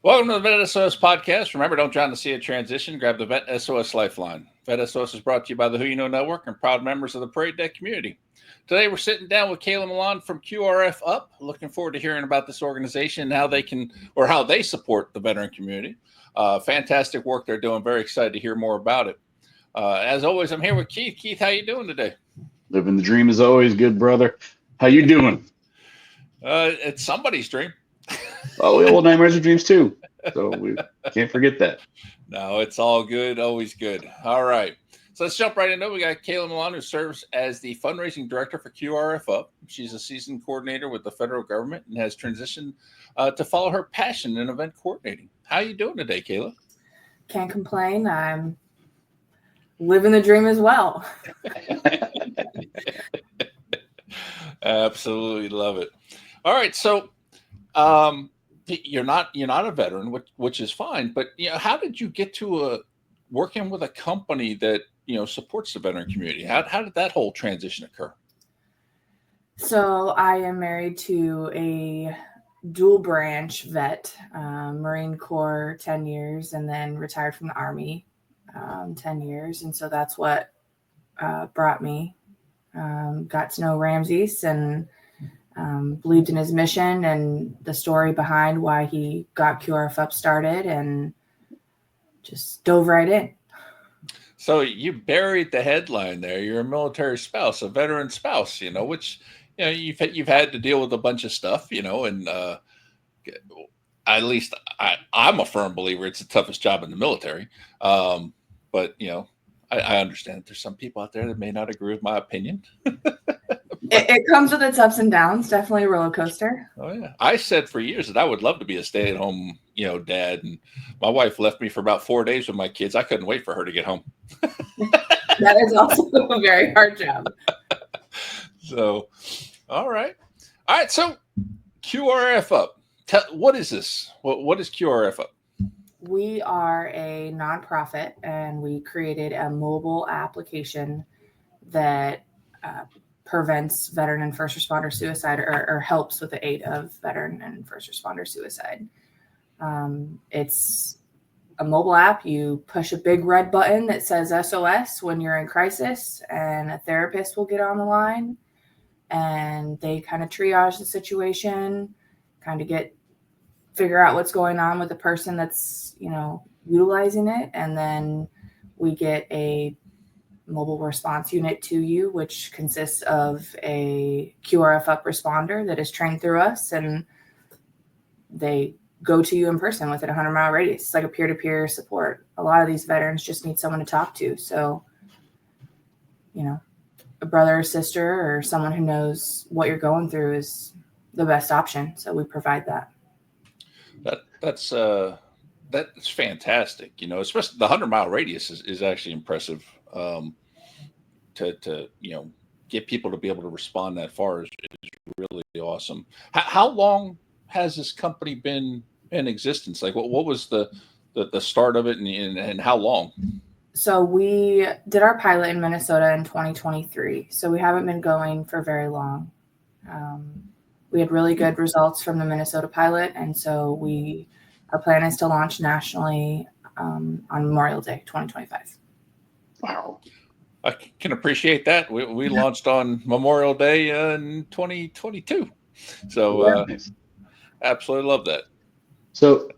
Welcome to the Vet S.O.S podcast. Remember, don't drown the sea of transition. Grab the Vet S.O.S Lifeline. Vet S.O.S is brought to you by the Who You Know Network and proud members of the Parade Deck community. Today, we're sitting down with Kayla Millan from QRF Up. Looking forward to hearing about this organization and how they support the veteran community. Fantastic work they're doing. Very excited to hear more about it. As always, I'm here with Keith. Keith, how you doing today? Living the dream is always good, brother. How you doing? It's somebody's dream. Oh, well, nightmares are dreams too. So we can't forget that. No, it's all good. Always good. All right. So let's jump right into it. We got Kayla Millan, who serves as the Fundraising Director for QRF Up. She's a seasoned coordinator with the federal government and has transitioned to follow her passion in event coordinating. How are you doing today, Kayla? Can't complain. I'm living the dream as well. Absolutely love it. All right. So you're not a veteran, which is fine, but how did you get to working with a company that supports the veteran community? How did that whole transition occur? So I am married to a dual branch vet, Marine Corps 10 years, and then retired from the Army 10 years. And so that's what brought me. Got to know Ramses and believed in his mission and the story behind why he got QRF Up started, and just dove right in. So you buried the headline there. You're a military spouse, a veteran spouse, which you've had to deal with a bunch of stuff, and at least I'm a firm believer it's the toughest job in the military. But I understand that there's some people out there that may not agree with my opinion. It comes with its ups and downs. Definitely a roller coaster. Oh yeah. I said for years that I would love to be a stay-at-home, dad. And my wife left me for about 4 days with my kids. I couldn't wait for her to get home. That is also a very hard job. So, all right. So QRF Up. What is this? What is QRF Up? We are a nonprofit, and we created a mobile application that prevents veteran and first responder suicide, or helps with the aid of veteran and first responder suicide. It's a mobile app. You push a big red button that says S.O.S when you're in crisis, and a therapist will get on the line, and they kind of triage the situation, figure out what's going on with the person that's, utilizing it. And then we get a mobile response unit to you, which consists of a QRF Up responder that is trained through us, and they go to you in person within a 100-mile radius. It's like a peer-to-peer support. A lot of these veterans just need someone to talk to. So, a brother or sister or someone who knows what you're going through is the best option. So we provide that. That's fantastic. Especially the 100-mile radius is actually impressive. To get people to be able to respond that far is really awesome. How long has this company been in existence? Like, what was the start of it, and how long? So we did our pilot in Minnesota in 2023. So we haven't been going for very long. We had really good results from the Minnesota pilot, and so our plan is to launch nationally on Memorial Day 2025. Wow. I can appreciate that. We launched on Memorial Day in 2022. So absolutely love that. So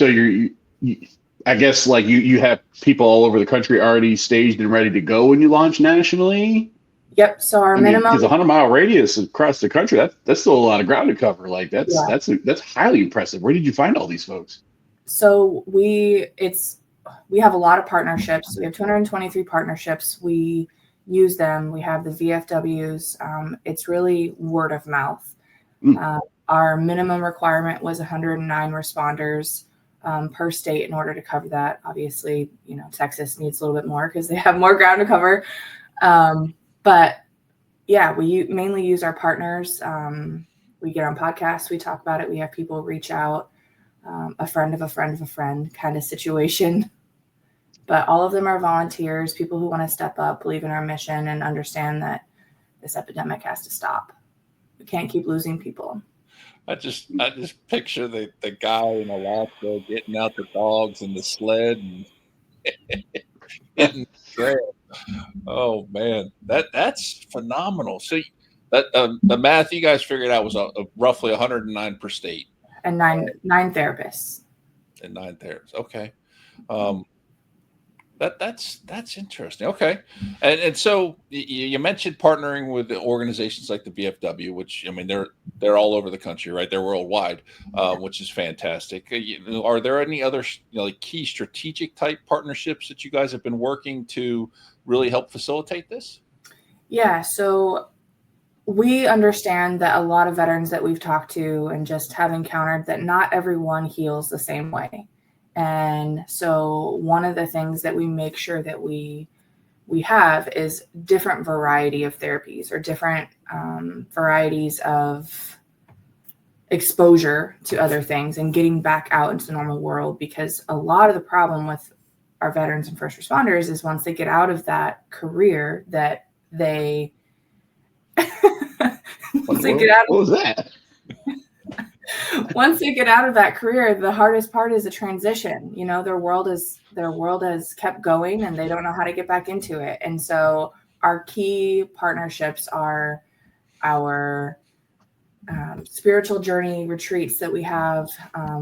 you I guess like you have people all over the country already staged and ready to go when you launch nationally? Yep. So our minimum, because 100-mile radius across the country, that's still a lot of ground to cover. Like that's highly impressive. Where did you find all these folks? So we have a lot of partnerships. We have 223 partnerships. We use them. We have the VFWs. It's really word of mouth. Our minimum requirement was 109 responders per state in order to cover that. Obviously, Texas needs a little bit more because they have more ground to cover. But yeah, we mainly use our partners. We get on podcasts. We talk about it. We have people reach out, a friend of a friend of a friend kind of situation. But all of them are volunteers, people who want to step up, believe in our mission, and understand that this epidemic has to stop. We can't keep losing people. I just picture the guy in Alaska getting out the dogs and the sled and hitting the trail. Oh man, that's phenomenal. So that the math you guys figured out was roughly 109 per state And nine therapists. and 9 therapists. Okay. That's interesting. Okay, and so you mentioned partnering with organizations like the VFW, which I mean they're all over the country, right? They're worldwide, which is fantastic. Are there any other like key strategic type partnerships that you guys have been working to really help facilitate this? Yeah, so we understand that a lot of veterans that we've talked to and just have encountered that not everyone heals the same way. And so one of the things that we make sure that we have is different variety of therapies or different varieties of exposure to other things and getting back out into the normal world, because a lot of the problem with our veterans and first responders is once they get out of that career that they What was that? Once they get out of that career, the hardest part is the transition. You know, their world has kept going and they don't know how to get back into it. And so our key partnerships are our spiritual journey retreats that we have.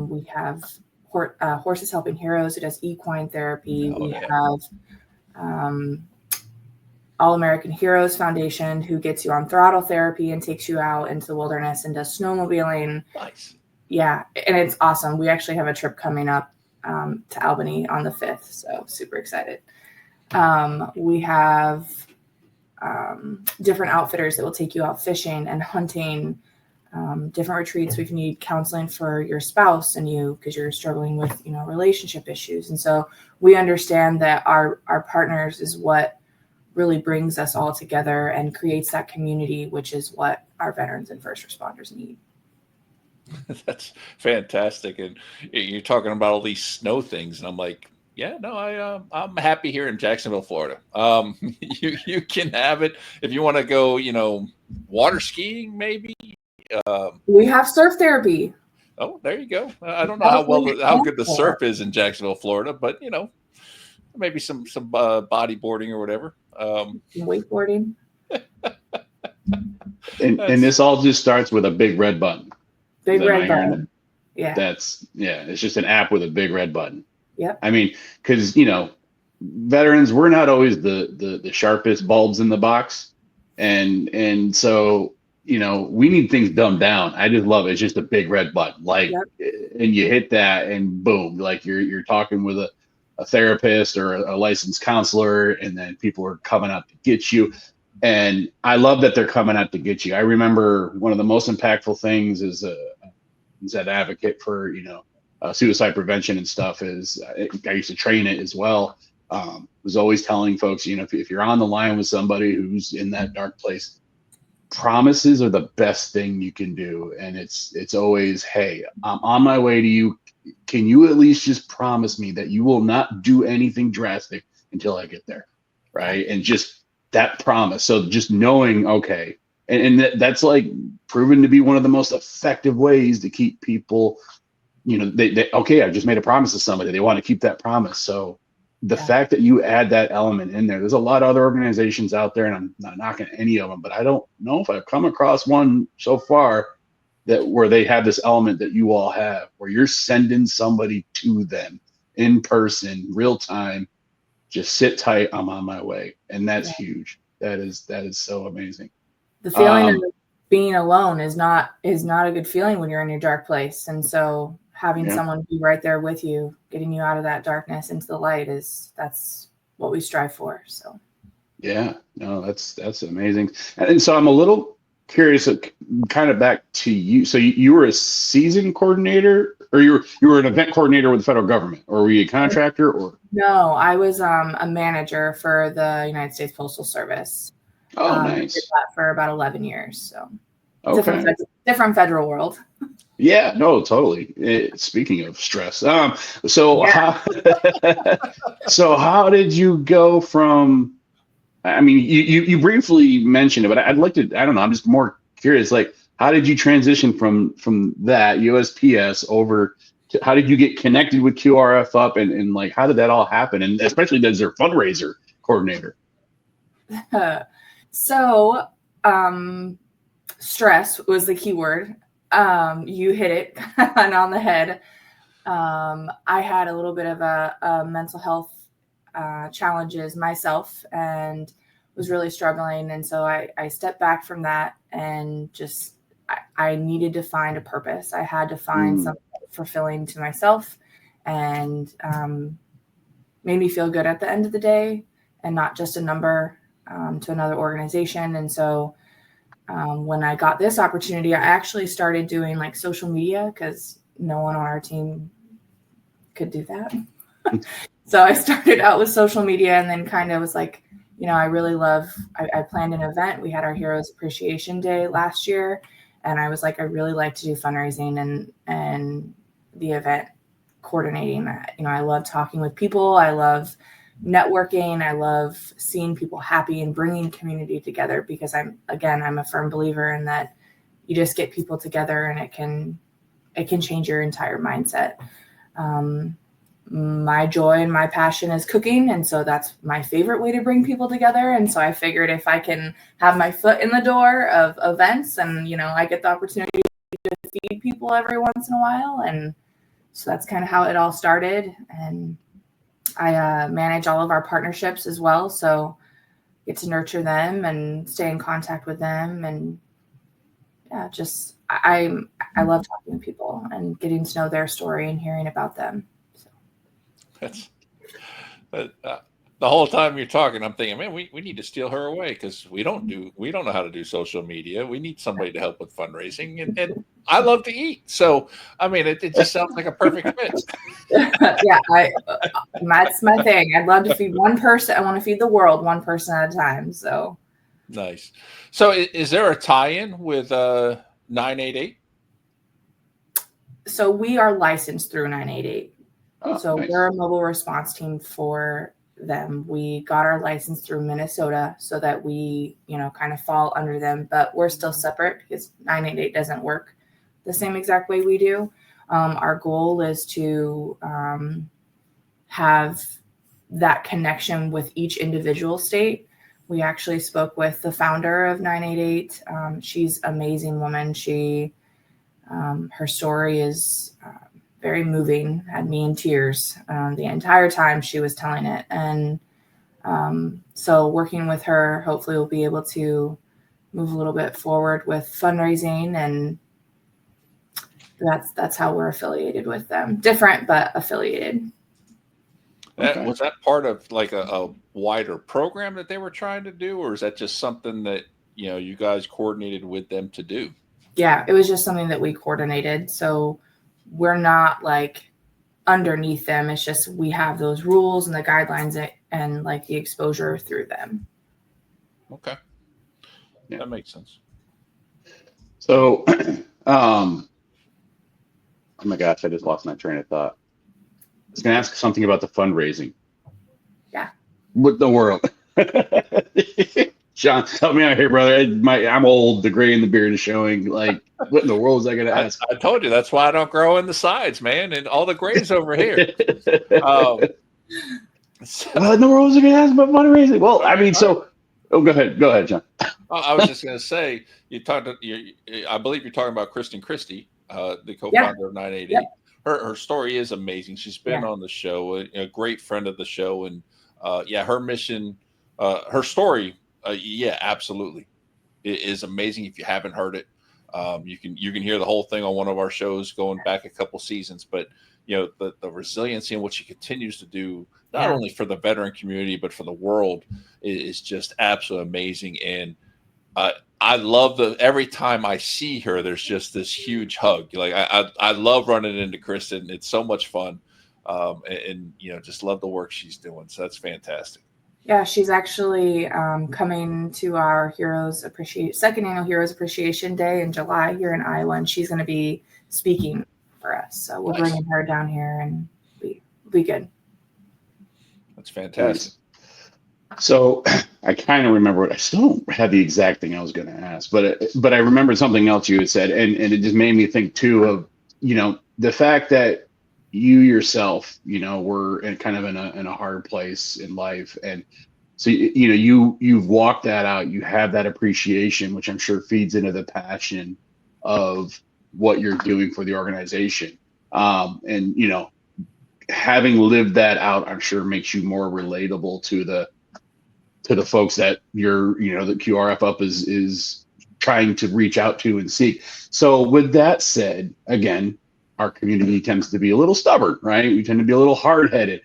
We have Horses Helping Heroes, who does equine therapy. We have All American Heroes Foundation, who gets you on throttle therapy and takes you out into the wilderness and does snowmobiling. Nice. Yeah, and it's awesome. We actually have a trip coming up to Albany on the 5th, so super excited. We have different outfitters that will take you out fishing and hunting, different retreats. We can need counseling for your spouse and you because you're struggling with, relationship issues. And so we understand that our partners is what really brings us all together and creates that community, which is what our veterans and first responders need. That's fantastic. And you're talking about all these snow things, and I'm like, yeah, no, I'm happy here in Jacksonville, Florida. You can have it if you want to go, water skiing, maybe. We have surf therapy. Oh, there you go. I don't know how good the surf is in Jacksonville, Florida, but maybe some bodyboarding or whatever. Wakeboarding. and this all just starts with a big red button. Big red button. Yeah. It's just an app with a big red button. Yep. I mean, because veterans, we're not always the sharpest bulbs in the box, and so we need things dumbed down. I just love it. It's just a big red button, and you hit that, and boom, like you're talking with a therapist or a licensed counselor, and then people are coming out to get you. And I love that they're coming out to get you. I remember one of the most impactful things is an advocate for suicide prevention and stuff. I used to train it as well. Was always telling folks, if you're on the line with somebody who's in that dark place, promises are the best thing you can do. And it's always, hey, I'm on my way to you. Can you at least just promise me that you will not do anything drastic until I get there, right? And just that promise. So just knowing, okay, and that's like proven to be one of the most effective ways to keep people, okay, I just made a promise to somebody. They want to keep that promise. So the fact that you add that element in there's a lot of other organizations out there, and I'm not knocking any of them, but I don't know if I've come across one so far where they have this element that you all have, where you're sending somebody to them in person, real time. Just sit tight. I'm on my way. And that's huge. That is so amazing. The feeling of being alone is not a good feeling when you're in your dark place. And so having someone be right there with you, getting you out of that darkness into the light that's what we strive for. So. Yeah, no, that's amazing. And so I'm a little curious, kind of back to you. So you were a season coordinator, or you were an event coordinator with the federal government, or were you a contractor, or? No, I was a manager for the United States Postal Service. Oh, nice. I did that for about 11 years. So okay. different federal world. Yeah, no, totally. Speaking of stress, so how did you go from? I mean, you briefly mentioned it, but I'd like to. I don't know. I'm just more curious. Like, how did you transition from that USPS over to, how did you get connected with QRF Up, and like, how did that all happen? And especially as their fundraiser coordinator. So, stress was the key word. You hit it on the head. I had a little bit of a mental health challenges myself and was really struggling. And so I stepped back from that and just, I needed to find a purpose. I had to find something fulfilling to myself and made me feel good at the end of the day and not just a number to another organization. And so when I got this opportunity, I actually started doing like social media because no one on our team could do that. So I started out with social media and then kind of was like, I really I planned an event. We had our Heroes Appreciation Day last year. And I was like, I really like to do fundraising and the event coordinating that. I love talking with people. I love networking. I love seeing people happy and bringing community together because I'm a firm believer in that you just get people together and it can change your entire mindset. My joy and my passion is cooking. And so that's my favorite way to bring people together. And so I figured if I can have my foot in the door of events and, I get the opportunity to feed people every once in a while. And so that's kind of how it all started. And I manage all of our partnerships as well. So get to nurture them and stay in contact with them. And yeah, just, I love talking to people and getting to know their story and hearing about them. That's the whole time you're talking, I'm thinking, man, we need to steal her away because we don't know how to do social media. We need somebody to help with fundraising, and I love to eat. So I mean, it just sounds like a perfect fit. Yeah, that's my thing. I'd love to feed one person. I want to feed the world one person at a time. So nice. So is there a tie-in with 988? So we are licensed through 988. Oh, so nice. We're a mobile response team for them. We got our license through Minnesota so that we, kind of fall under them, but we're still separate because 988 doesn't work the same exact way we do. Our goal is to have that connection with each individual state. We actually spoke with the founder of 988. She's an amazing woman. Her story is very moving, had me in tears the entire time she was telling it. And so working with her, hopefully we'll be able to move a little bit forward with fundraising. And that's how we're affiliated with them. Different, but affiliated. Was that part of like a wider program that they were trying to do? Or is that just something that, you guys coordinated with them to do? Yeah, it was just something that we coordinated. So we're not like underneath them. It's just we have those rules and the guidelines and like the exposure through them. Okay. Yeah. That makes sense. So, oh my gosh, I just lost my train of thought. I was going to ask something about the fundraising. Yeah. What the world? John, help me out here, brother. I'm old. The gray in the beard is showing. Like, what in the world was I going to ask? I told you that's why I don't grow in the sides, man, and all the grays over here. What in the world was I going to ask about fundraising? Well, I mean, so. Oh, go ahead, John. I was just going to say, I believe you're talking about Kristen Christie, the co-founder of 988. Yep. Her story is amazing. She's been on the show, a great friend of the show, and her mission, her story. Absolutely. It is amazing. If you haven't heard it, you can hear the whole thing on one of our shows going back a couple seasons, but the resiliency and what she continues to do, not only for the veteran community, but for the world is just absolutely amazing. And I love every time I see her, there's just this huge hug. Like I love running into Kristen. It's so much fun. And just love the work she's doing. So that's fantastic. Yeah, she's actually coming to our second annual Heroes Appreciation Day in July here in Iowa, and she's going to be speaking for us. So we're bringing her down here, and be good. That's fantastic. So I kind of remember what I still don't have the exact thing I was going to ask, but I remembered something else you had said, and it just made me think too of, the fact that you yourself, were in kind of in a hard place in life, and so you've walked that out. You have that appreciation, which I'm sure feeds into the passion of what you're doing for the organization. And having lived that out, I'm sure makes you more relatable to the folks that that QRF Up is trying to reach out to and seek. So with that said, again, our community tends to be a little stubborn, right? We tend to be a little hard-headed.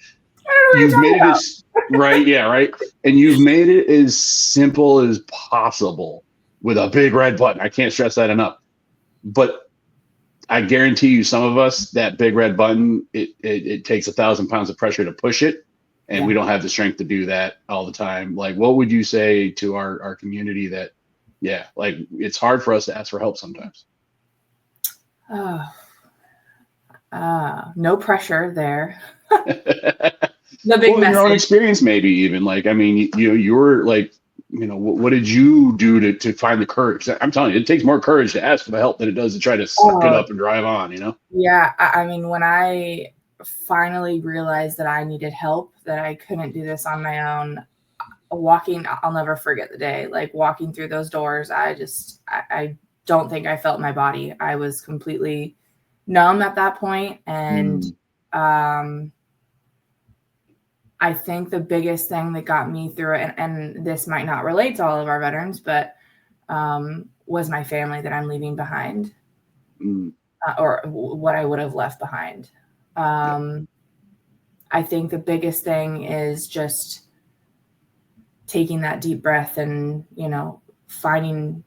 You've made it as right, yeah, right. And you've made it as simple as possible with a big red button. I can't stress that enough. But I guarantee you, some of us, that big red button, it takes 1,000 pounds of pressure to push it. And we don't have the strength to do that all the time. Like, what would you say to our community that, like, it's hard for us to ask for help sometimes? No pressure there. The big your own experience, maybe even like, I mean, you're like, what did you do to find the courage? I'm telling you, it takes more courage to ask for the help than it does to try to suck it up and drive on, Yeah. I mean, when I finally realized that I needed help, that I couldn't do this on my own, I'll never forget the day, like walking through those doors. I don't think I felt my body. I was completely numb at that point. And, I think the biggest thing that got me through it, and this might not relate to all of our veterans, but was my family that I'm leaving behind, or what I would have left behind. I think the biggest thing is just taking that deep breath and, finding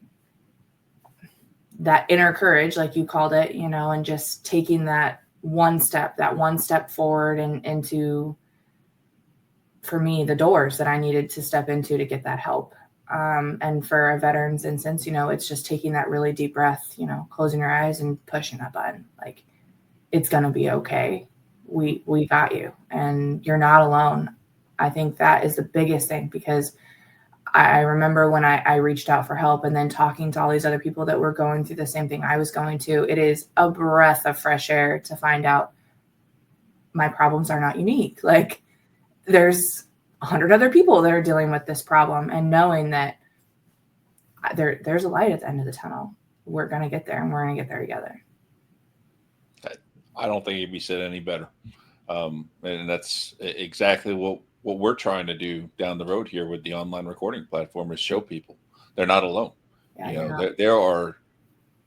that inner courage, like you called it, and just taking that one step forward and into, for me, the doors that I needed to step into to get that help. And for a veteran's instance, it's just taking that really deep breath, closing your eyes and pushing that button. Like, it's going to be okay. We got you, and you're not alone. I think that is the biggest thing, because I remember when I reached out for help and then talking to all these other people that were going through the same thing I was going to, it is a breath of fresh air to find out my problems are not unique. Like, there's 100 other people that are dealing with this problem, and knowing that there's a light at the end of the tunnel. We're going to get there, and we're going to get there together. I don't think it could be said any better. And that's exactly what we're trying to do down the road here with the online recording platform, is show people they're not alone. There are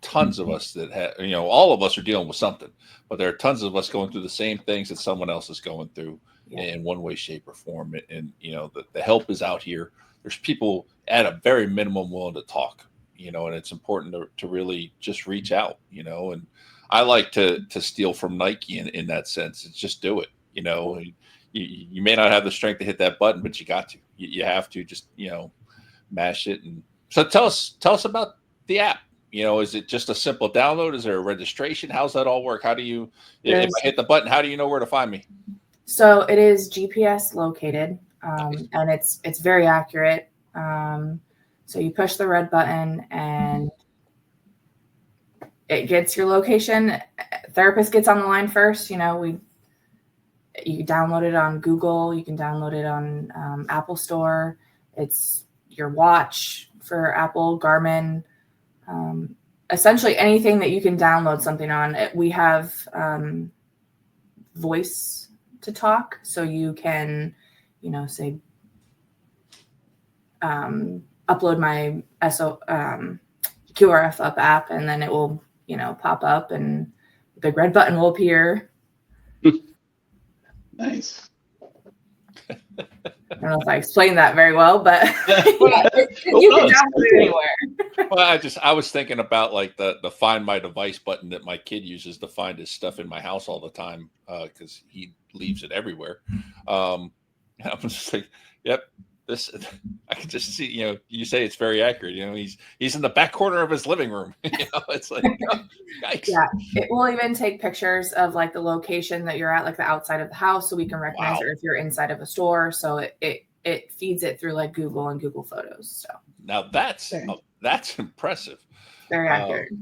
tons of us that have, all of us are dealing with something, but there are tons of us going through the same things that someone else is going through in one way, shape, or form. And, the help is out here. There's people at a very minimum willing to talk, and it's important to really just reach out, and I like to steal from Nike in that sense. It's just do it, you may not have the strength to hit that button, but you got to, you have to just, mash it. And so tell us about the app. Is it just a simple download? Is there a registration? How's that all work? How do you, if I hit the button, how do you know where to find me? So it is GPS located, and it's very accurate. So you push the red button and it gets your location. Therapist gets on the line first. You can download it on Google. You can download it on Apple Store. It's your watch for Apple, Garmin, essentially anything that you can download something on. We have voice to talk, so you can, say, upload my QRF Up app, and then it will, pop up, and the big red button will appear. Nice. I don't know if I explained that very well, but you can download it anywhere. Well, I was thinking about like the find my device button that my kid uses to find his stuff in my house all the time, because he leaves it everywhere. I'm just like, yep. This, I can just see, you say it's very accurate. He's in the back corner of his living room. It's like, yikes. Yeah, it will even take pictures of like the location that you're at, like the outside of the house, so we can recognize it if you're inside of a store. So it feeds it through like Google and Google Photos. So now that's impressive. Very accurate.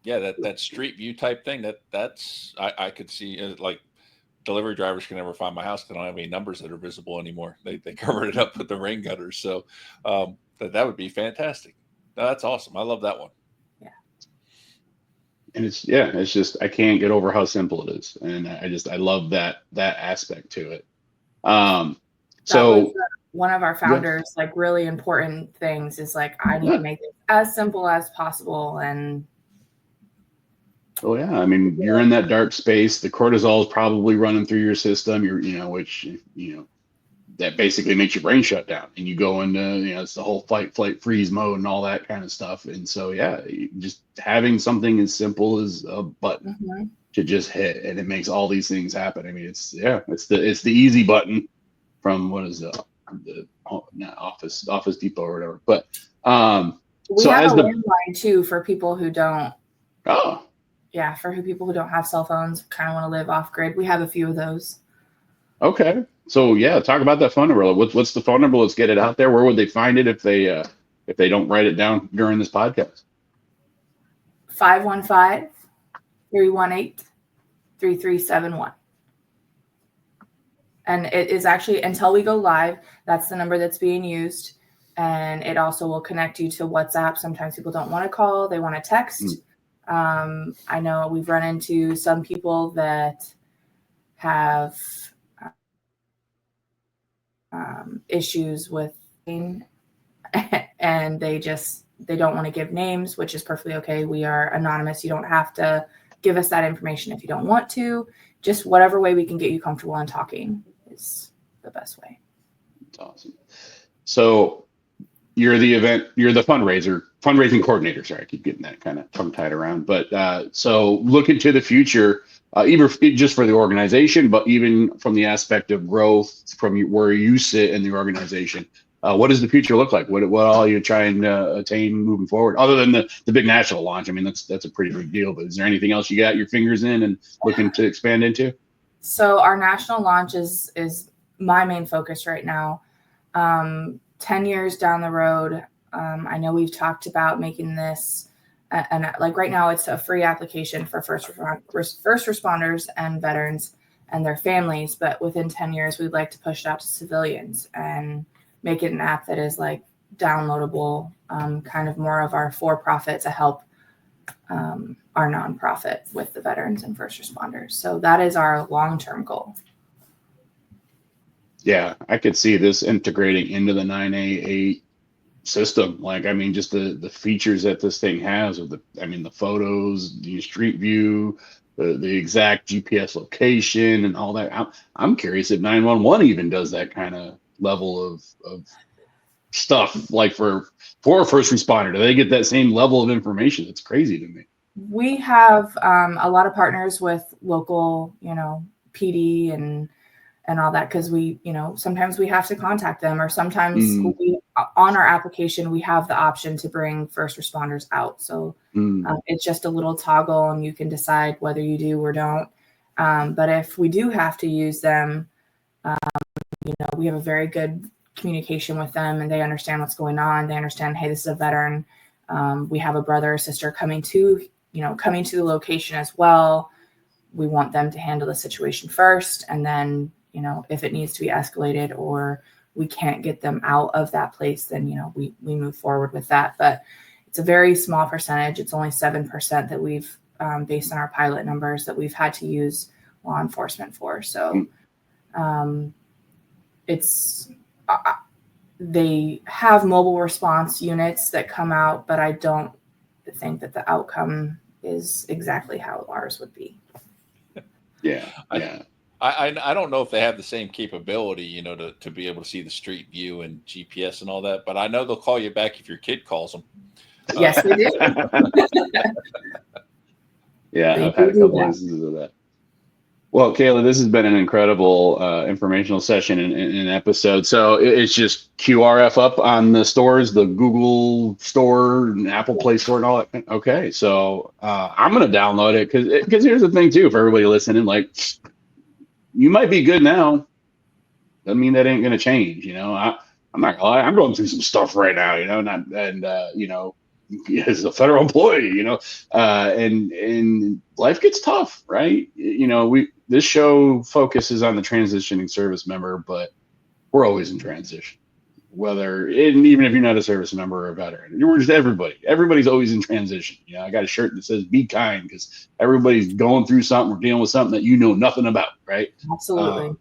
Yeah, that street view type thing. That's I could see like delivery drivers can never find my house. They don't have any numbers that are visible anymore. They covered it up with the rain gutters. So that would be fantastic. No, that's awesome. I love that one. Yeah. And it's just, I can't get over how simple it is. And I love that aspect to it. So one of our founders, like really important things is like, I need to make it as simple as possible. And oh yeah, I mean, you're in that dark space. The cortisol is probably running through your system. Which that basically makes your brain shut down, and you go into it's the whole fight, flight, freeze mode and all that kind of stuff. And so yeah, just having something as simple as a button to just hit, and it makes all these things happen. I mean, it's the easy button from what is the Office Depot or whatever. But we have a landline too for people who don't. Oh. Yeah, for people who don't have cell phones, kind of want to live off grid. We have a few of those. Okay. So yeah, talk about that phone number. What's the phone number? Let's get it out there. Where would they find it if they don't write it down during this podcast? 515-318-3371. And it is actually, until we go live, that's the number that's being used. And it also will connect you to WhatsApp. Sometimes people don't want to call, they want to text. I know we've run into some people that have issues with and they don't want to give names, which is perfectly okay. We are anonymous. You don't have to give us that information if you don't want to. Just whatever way we can get you comfortable in talking is the best way. That's awesome. So you're the fundraising coordinator. Sorry, I keep getting that kind of tongue tied around. But so looking to the future, either just for the organization, but even from the aspect of growth from where you sit in the organization, what does the future look like? What all are you trying to attain moving forward, other than the big national launch? I mean, that's a pretty big deal. But is there anything else you got your fingers in and looking to expand into? So our national launch is my main focus right now. 10 years down the road, I know we've talked about making this, and like right now it's a free application for first responders and veterans and their families. But within 10 years, we'd like to push it out to civilians and make it an app that is like downloadable, kind of more of our for-profit to help our nonprofit with the veterans and first responders. So that is our long-term goal. Yeah, I could see this integrating into the 9A8 system. Like, I mean, just the features that this thing has with the photos, the street view, the exact GPS location and all that. I'm curious if 911 even does that kind of level of stuff, like for a first responder. Do they get that same level of information? It's crazy to me. We have a lot of partners with local, PD and all that, because we, sometimes we have to contact them, or sometimes on our application, we have the option to bring first responders out. So it's just a little toggle and you can decide whether you do or don't. But if we do have to use them, we have a very good communication with them and they understand what's going on. They understand, hey, this is a veteran. We have a brother or sister coming to the location as well. We want them to handle the situation first. And then, if it needs to be escalated or we can't get them out of that place, then, we move forward with that. But it's a very small percentage. It's only 7% that we've, based on our pilot numbers, that we've had to use law enforcement for. So they have mobile response units that come out, but I don't think that the outcome is exactly how ours would be. Yeah. I don't know if they have the same capability, to be able to see the street view and GPS and all that, but I know they'll call you back if your kid calls them. Yes, they do. Yeah, I've had a couple instances of that. Well, Kayla, this has been an incredible informational session and episode. So it's just QRF Up on the stores, the Google Store, and Apple Play Store, and all that. Okay, so I'm going to download it because here's the thing too, for everybody listening, like, you might be good now, Doesn't mean that ain't going to change. I'm not gonna lie, I'm going through some stuff right now, as a federal employee, and life gets tough, right? This show focuses on the transitioning service member, but we're always in transition. Even if you're not a service member or a veteran, we're just everybody's always in transition. I got a shirt that says "Be kind" because everybody's going through something or dealing with something that you know nothing about, right? Absolutely.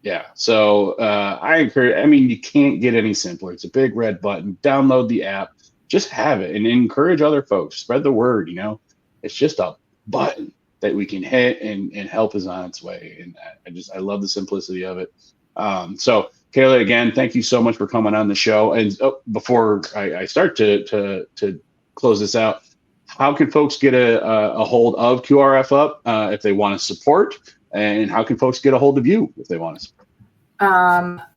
Yeah. So I encourage, you can't get any simpler. It's a big red button. Download the app, just have it, and encourage other folks. Spread the word. It's just a button that we can hit, and help is on its way. And I love the simplicity of it. So Kayla, again, thank you so much for coming on the show. And before I start to close this out, how can folks get a hold of QRF Up if they want to support? And how can folks get a hold of you if they want to support?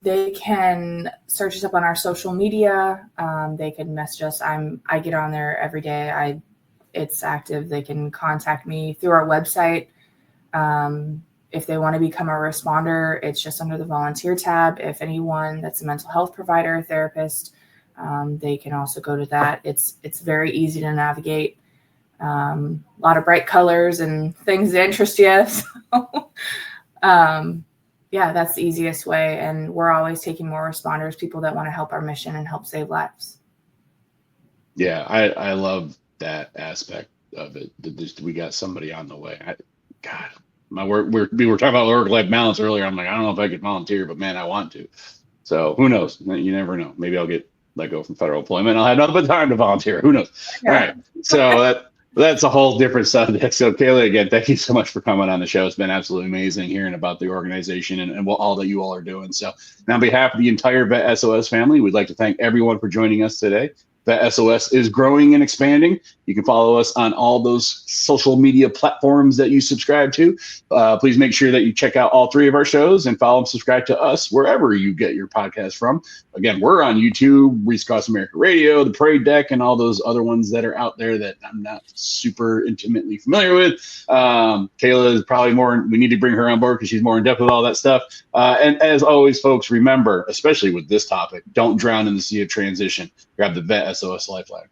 They can search us up on our social media. They can message us. I get on there every day. It's active. They can contact me through our website. If they want to become a responder, it's just under the volunteer tab. If anyone that's a mental health provider, therapist, they can also go to that. It's very easy to navigate. A lot of bright colors and things that interest you. So, yeah, that's the easiest way. And we're always taking more responders, people that want to help our mission and help save lives. Yeah, I love that aspect of it. We got somebody on the way. My work. We were talking about work-life balance earlier. I'm like, I don't know if I could volunteer, but man, I want to. So who knows? You never know. Maybe I'll get let go from federal employment. I'll have nothing but time to volunteer. Who knows? Yeah. All right. So that's a whole different subject. So Kayla, again, thank you so much for coming on the show. It's been absolutely amazing hearing about the organization and all that you all are doing. So on behalf of the entire Vet S.O.S family, we'd like to thank everyone for joining us today. Vet S.O.S is growing and expanding. You can follow us on all those social media platforms that you subscribe to. Please make sure that you check out all 3 of our shows and follow and subscribe to us wherever you get your podcast from. Again, we're on YouTube, Reese Cross America Radio, The Parade Deck, and all those other ones that are out there that I'm not super intimately familiar with. Kayla is probably more, we need to bring her on board because she's more in depth with all that stuff. And as always, folks, remember, especially with this topic, don't drown in the sea of transition. Grab the Vet S.O.S Lifeline.